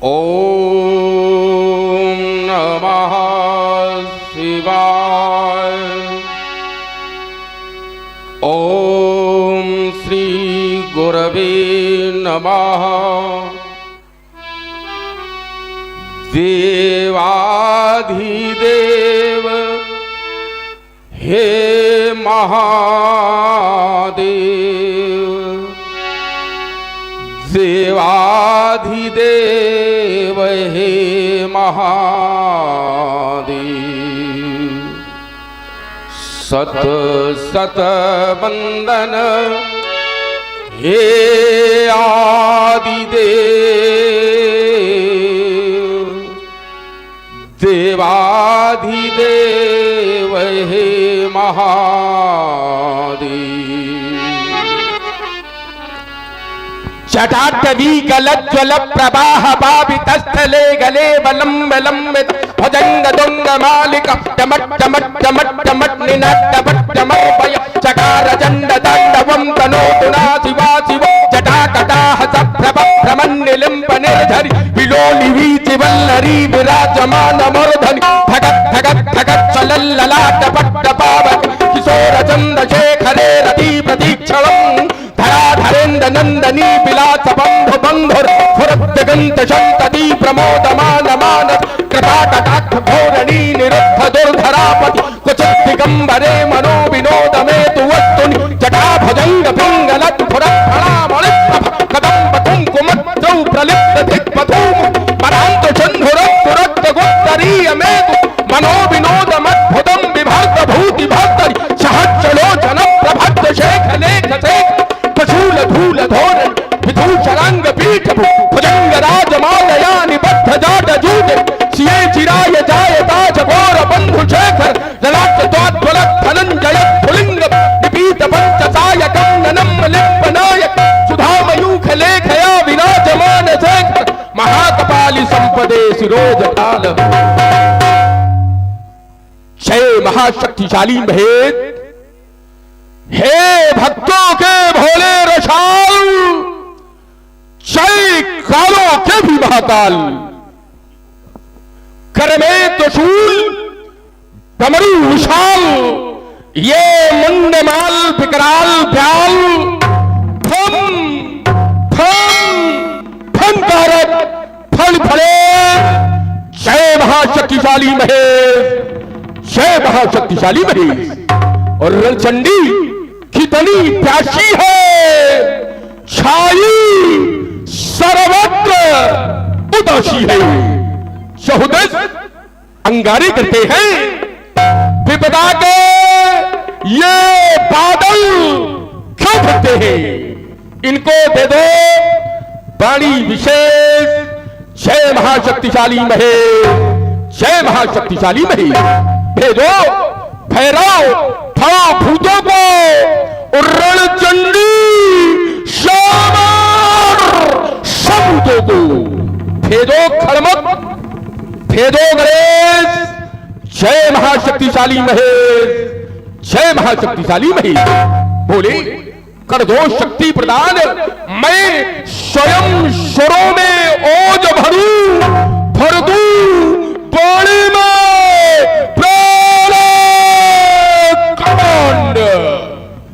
ओम नमः शिवाय। ओम श्री गुरवे नमः। देवाधिदेव हे महादेव, देवाधिदेव हे महादेव। सत सत वंदन हे आदिदेव, देवाधिदेव हे महादेव। जटाटवी गलज्ज्वल प्रवाह पावितस्थले गले बलं विलंबित भुजंग दुंग मालिक टमट टमट टमट टमट निनट्टमट टमोपय चकार चंड तांडवं तनोतु नासिवा शिव जटाकटाह सप्रभ भ्रमन्निलिम्ब निर्झरि विलोली वीचि वल्लरी विराजमान मूर्धनि धगत् धगत् धगत् चलल्ललाट पट्ट पावक किशोर चन्द्रशेखरे रति प्रतीक्षणं धराधरेन्द्र नंदनी विलास बंधु बंधुर फुरद्गंत शंतति प्रमोदमान मानस कृपाकटाक्ष घोरणी निरुद्ध दुर्धरापति कुचित दिगंबरे मनो विनोद में तु वस्तुनि जटा भुजंग पिंगलत फुरफलामणि कदम्ब कुंकुमद्रौ प्रलिप्त दिक्पथूम परांत चंधुर पुरक्त गुप्तरीय में मनो विनोद मद्भुतम विभक्त भूति भक्तरि सहस्रलोचन प्रभक्त शेख लेख शेख प्रशूल धूल धोरण विभूषणांग पीठ भुजंग राजमालया निबद्ध जाट जूट सिए चिराय जाय ताज घोर बंधु शेखर ललाट द्वाद्वलक धनंजय पुलिंग निपीत पंचसायकं ननम लिप्पनायक सुधामयूख लेखया विराजमान शेखर महाकपाली संपदे शिरोजटाल। जय महाशक्तिशाली महेश, हे भक्तों के भोले रसाल, जय कालों के भी महाकाल। कर में त्रिशूल डमरू विशाल, ये मुंडमाल विकराल ब्याल फम फम फम कारक फल फले। जय महाशक्तिशाली महेश, जय महाशक्तिशाली महेश। और रणचंडी कितनी प्यासी है, छाई सर्वत्र उदासी है। सहुदस अंगारे करते हैं विपदा के ये बादल क्यों फटते हैं, इनको दे दो वाणी विशेष। जय महाशक्तिशाली महेश, जय महाशक्तिशाली महेश। भेजो भैरव भूतों को रणचंडी शामर सबूतों को भेदो खड़मत भेदो गणेश। जय महाशक्तिशाली महेश, जय महाशक्तिशाली महेश। बोले कर दो शक्ति प्रदान, मैं स्वयं स्वरों में ओज भरूं भर दूं पानी में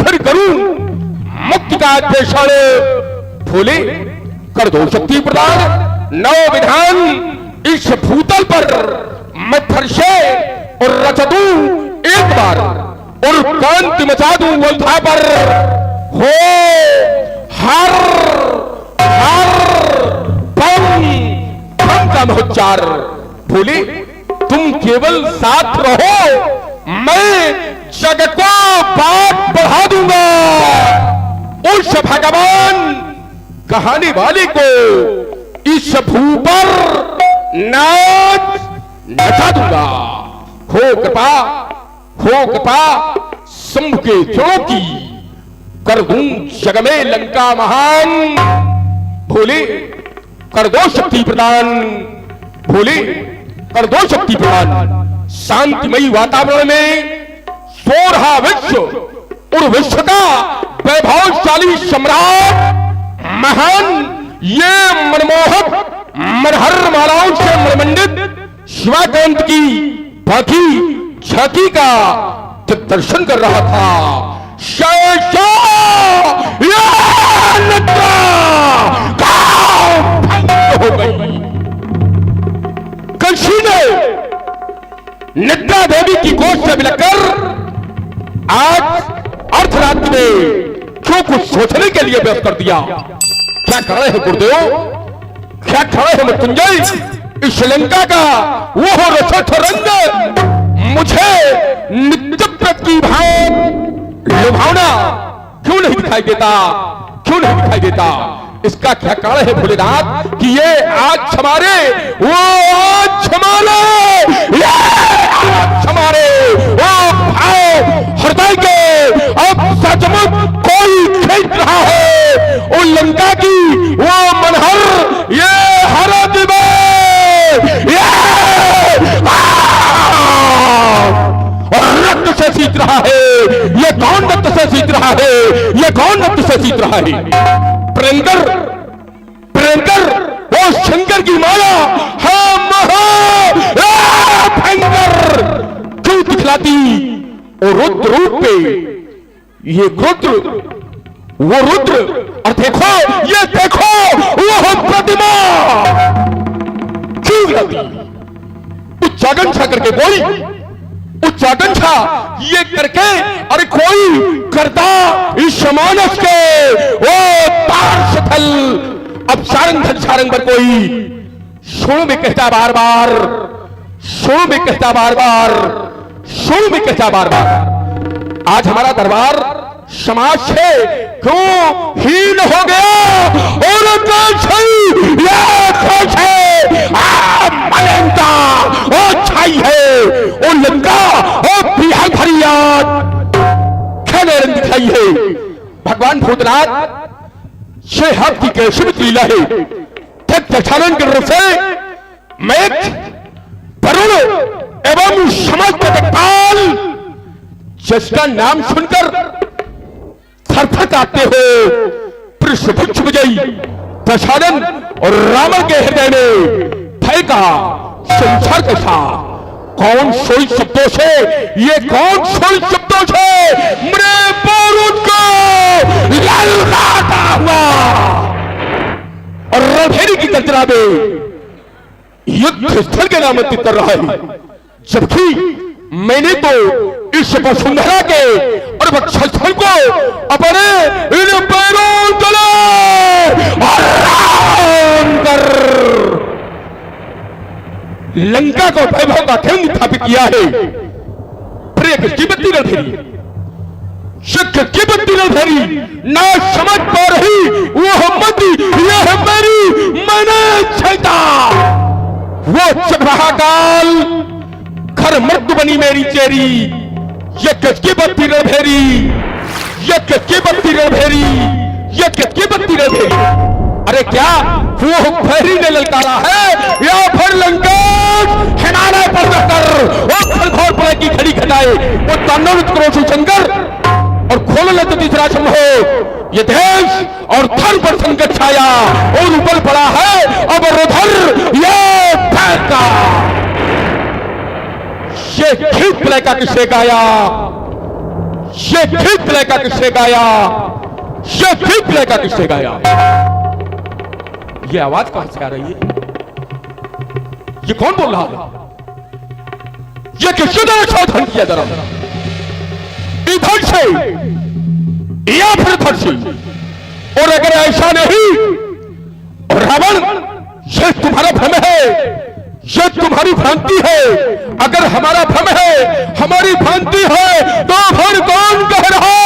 फिर करूं मुक्ति का अन्वेषण। भोले कर दो शक्ति प्रदान, नौ विधान इस भूतल पर मैं फिर से और रच दूं एक बार और क्रांति मचा दूं वल्था पर। हो हर हर बम बम का महोच्चार। भोले तुम केवल साथ रहो, मैं जग को बात बढ़ा दूंगा। उस भगवान कहानी वाले को इस भू पर नाच नचा दूंगा। हो कृपा शंभु के जोड़ों की, कर दूं जग में लंका महान। भोले कर दो शक्ति प्रदान, भोले कर दो शक्ति प्रदान। शांतिमयी वातावरण में सो रहा विश्व और विश्व का वैभवशाली सम्राट महान ये मनमोहक मनहर मालाओं से मणिमंडित शिवाकांत की बाकी झांकी का दर्शन कर रहा था। हो गई। कंसी ने निद्रा देवी की गोद से मिलकर आज अर्धरात्रि में क्यों कुछ सोचने के लिए व्यस्त कर दिया। क्या कर रहे हैं गुरुदेव, क्या कर रहे हैं मृत्युंजय। इस श्रीलंका का वो रसठ रंग मुझे नित्य लुभावना क्यों नहीं दिखाई देता, क्यों नहीं दिखाई देता। इसका क्या कारण है भोलेनाथ कि ये आज हमारे वो हृदय के अब सचमुच कोई खींच रहा है उन लंका की वो मनहर ये हरा दिवे रक्त से सींच रहा है। ये कौन रक्त से सींच रहा है, ये कौन रक्त से सींच रहा है। प्रियंकर प्रियंकर वो शंकर की माया भयंकर क्यों दिखलाती वो रुद्र रूप पे। ये रुद्र वो रुद्र और देखो ये देखो वो प्रतिमा क्यों दिखलाती। उच्चाकांक्षा करके कोई उच्चाकांक्षा ये करके अरे कोई करता इस मानस के वो तारस्थल अब सारंग पर कोई सुर में कहता बार बार, सुर में कहता बार बार, सुर में कहता बार बार। आज हमारा दरबार समाज से क्यों हीन हो गया और छाई है वो लंका और बिहार भरी याद खेले रंग दिखाई है। भगवान भूतनाथ छह हाथ की कैसी लीला है। दक्षानन के रूप से मेघ वरुण एवं समस्त काल जिसका नाम सुनकर थरथर कांपते हो पृष्ठभुज विजयी दशानन और रावण के हृदय में भय का संसार कैसा। कौन सोई शब्दों से ये कौन सोई शब्दों से मेरे बारूद को ललकाता हुआ और रणभेरी की गर्जना में युद्ध स्थल के नामांकित कर रहा है। जबकि मैंने तो इस वसुंधरा के और वक्षस्थल को अपने इन पैरों तले आराम कर लंका को वैभव का केंद्र स्थापित किया है। प्रिय की बत्ती न धरी, शिक्षक की बत्ती न धरी, ना समझ पा रही वो मती यह मेरी मैंने छेता वो चल रहा काल घर मृत्यु बनी मेरी चेरी। ये की बत्ती न भेरी, ये की बत्ती न भेरी, ये की बत्ती न भेरी। अरे क्या वो भैरी ने ललकारा है या फिर लंकेश हिमालय पर जाकर वो खलखोल पड़े की खड़ी खटाए वो तांडव करो शंकर और खोल लेते तीसरा संभव। ये देश और धर्म पर संकट छाया और ऊपर पड़ा है अब रुधर ये फैसला। ये गीत प्ले का किसने गाया, ये गीत प्ले का किसने गाया, ये गीत प्ले का किसने गाया। ये आवाज कहां से आ रही है, ये कौन बोल रहा है, ये किसने द्वारा सावधान किया जा रहा है। इधर से या फिर उधर से। और अगर ऐसा नहीं रावण ये तुम्हारा भ्रम है, ये तुम्हारी भ्रांति है। अगर हमारा भ्रम है, हमारी भ्रांति है तो फिर कौन कह रहा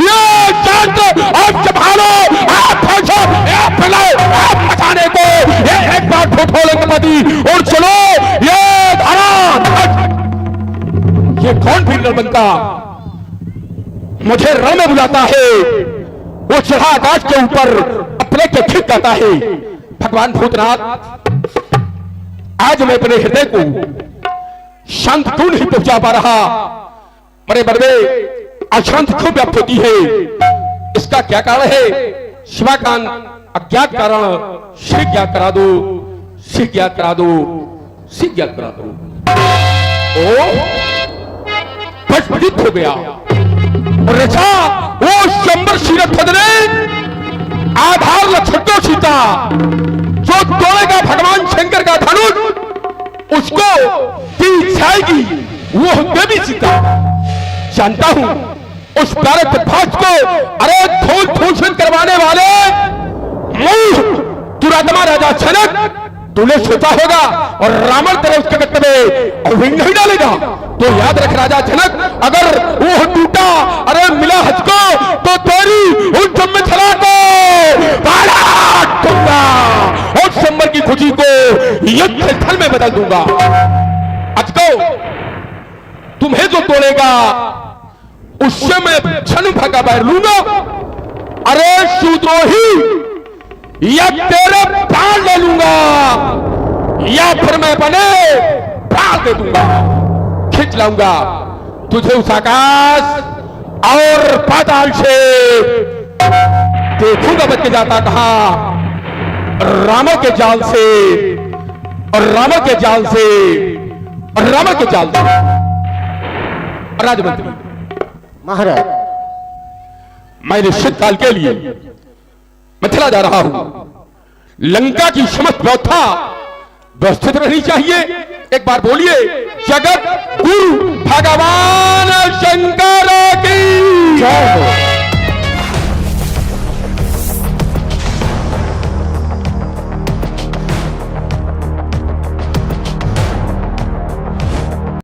ये शांत आप संभालो, आप फंसो, आप फैलाओ, आप बचाने को ये एक बार ठोठो लंकपति और चलो ये धारा। ये कौन फिर बनता मुझे रण में बुलाता है, वो चढ़ा आकाश के ऊपर अपने के खिंच जाता है। भगवान भूतनाथ आज मैं अपने हृदय को शांत क्यों नहीं पहुंचा पा रहा। बड़े बड़े अशांत क्यों व्याप्त होती है, इसका क्या कारण है। शिवाकांत अज्ञात कारण श्री ज्ञात करा दो, सिज्ञा करा दो, सिज्ञा करा दो। ओ भस्मजित हो गया और रचा वो शंबर सीरत फदरे आधार लक्षणों सीता जो तोड़ेगा भगवान शंकर का धनुष उसको तीर जाएगी वो देवी सीता। जानता हूं उस भारत भाष को अरे धूल धूषित करवाने वाले दुरात्मा राजा जनक तूने सोचा होगा और रावण तेरे उसके गत्ते में अविंग नहीं डालेगा। तो याद रख राजा जनक, अगर वो टूटा अरे मिला हजको तो तेरी उस जम में चला को दूंगा और शंबर की खुशी को युद्ध स्थल में बदल दूंगा। अजको तुम्हें जो तोड़ेगा उससे मैं क्षण भगा बैर लूंगा। अरे शूद्रोही या तेरे प्राण ले लूंगा या फिर मैं बने प्राण दे दूंगा, खींच लाऊंगा तुझे उस आकाश और पाताल से। देखूंगा बच के जाता कहा रामा के जाल से और रामा के जाल से और रामा के जाल से। राजमंत्री महाराज, मैं निश्चित काल के लिए मथुरा जा रहा हूं। लंका की समस्त व्यवस्था व्यवस्थित रहनी चाहिए। एक बार बोलिए जगत गुरु भगवान शंकर की जय हो।